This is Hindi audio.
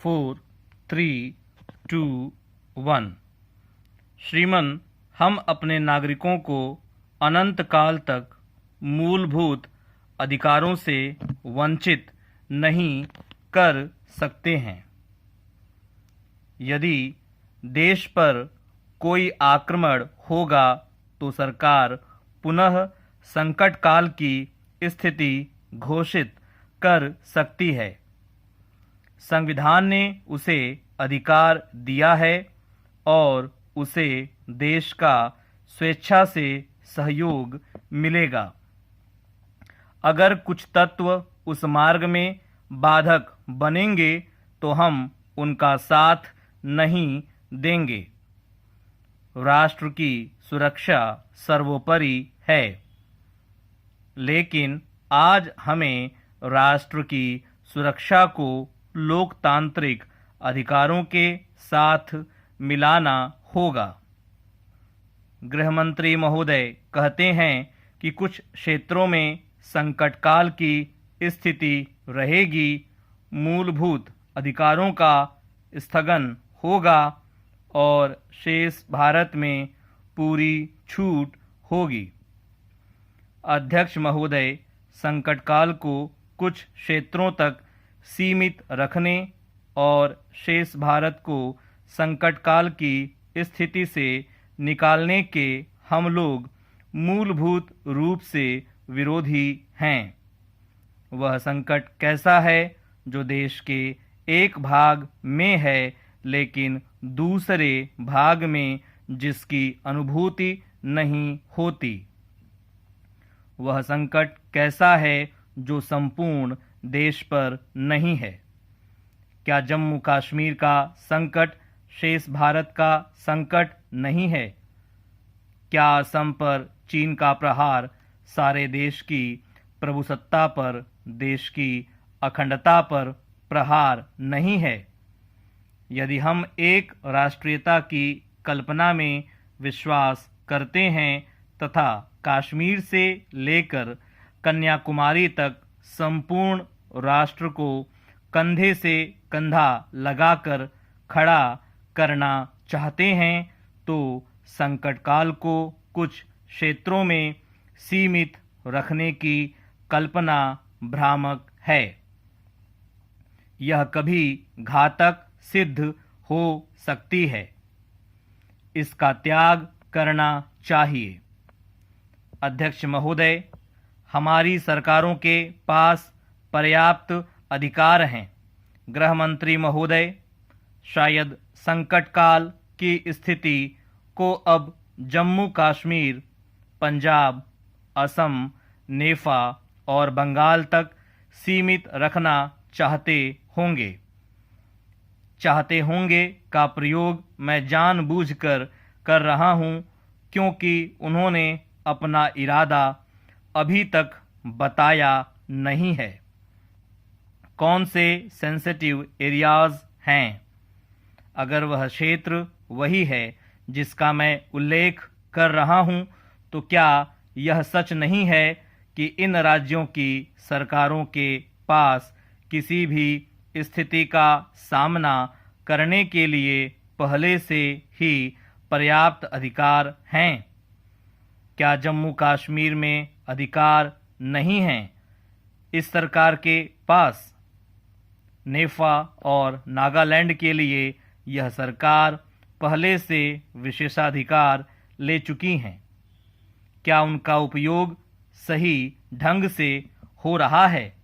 4, 3, 2, 1। श्रीमन, हम अपने नागरिकों को अनंत काल तक मूलभूत अधिकारों से वंचित नहीं कर सकते हैं। यदि देश पर कोई आक्रमण होगा तो सरकार पुनः संकट काल की स्थिति घोषित कर सकती है। संविधान ने उसे अधिकार दिया है और उसे देश का स्वेच्छा से सहयोग मिलेगा। अगर कुछ तत्व उस मार्ग में बाधक बनेंगे तो हम उनका साथ नहीं देंगे। राष्ट्र की सुरक्षा सर्वोपरि है, लेकिन आज हमें राष्ट्र की सुरक्षा को लोकतांत्रिक अधिकारों के साथ मिलाना होगा। गृहमंत्री महोदय कहते हैं कि कुछ क्षेत्रों में संकट काल की स्थिति रहेगी, मूलभूत अधिकारों का स्थगन होगा और शेष भारत में पूरी छूट होगी। अध्यक्ष महोदय, संकट काल को कुछ क्षेत्रों तक सीमित रखने और शेष भारत को संकट काल की स्थिति से निकालने के हम लोग मूलभूत रूप से विरोधी हैं। वह संकट कैसा है जो देश के एक भाग में है लेकिन दूसरे भाग में जिसकी अनुभूति नहीं होती? वह संकट कैसा है जो संपूर्ण देश पर नहीं है? क्या जम्मू कश्मीर का संकट शेष भारत का संकट नहीं है? क्या असम पर चीन का प्रहार सारे देश की प्रभुसत्ता पर, देश की अखंडता पर प्रहार नहीं है? यदि हम एक राष्ट्रीयता की कल्पना में विश्वास करते हैं तथा कश्मीर से लेकर कन्याकुमारी तक संपूर्ण राष्ट्र को कंधे से कंधा लगाकर खड़ा करना चाहते हैं तो संकट काल को कुछ क्षेत्रों में सीमित रखने की कल्पना भ्रामक है। यह कभी घातक सिद्ध हो सकती है। इसका त्याग करना चाहिए। अध्यक्ष महोदय, हमारी सरकारों के पास पर्याप्त अधिकार हैं। गृह मंत्री महोदय, शायद संकट काल की स्थिति को अब जम्मू कश्मीर, पंजाब, असम, नेपाल और बंगाल तक सीमित रखना चाहते होंगे का प्रयोग मैं जानबूझकर कर रहा हूं क्योंकि उन्होंने अपना इरादा अभी तक बताया नहीं है। कौन से सेंसिटिव एरियाज हैं? अगर वह क्षेत्र वही है जिसका मैं उल्लेख कर रहा हूं तो क्या यह सच नहीं है कि इन राज्यों की सरकारों के पास किसी भी स्थिति का सामना करने के लिए पहले से ही पर्याप्त अधिकार हैं? क्या जम्मू कश्मीर में अधिकार नहीं हैं इस सरकार के पास? नेपाल और नागालैंड के लिए यह सरकार पहले से विशेषाधिकार ले चुकी हैं। क्या उनका उपयोग सही ढंग से हो रहा है?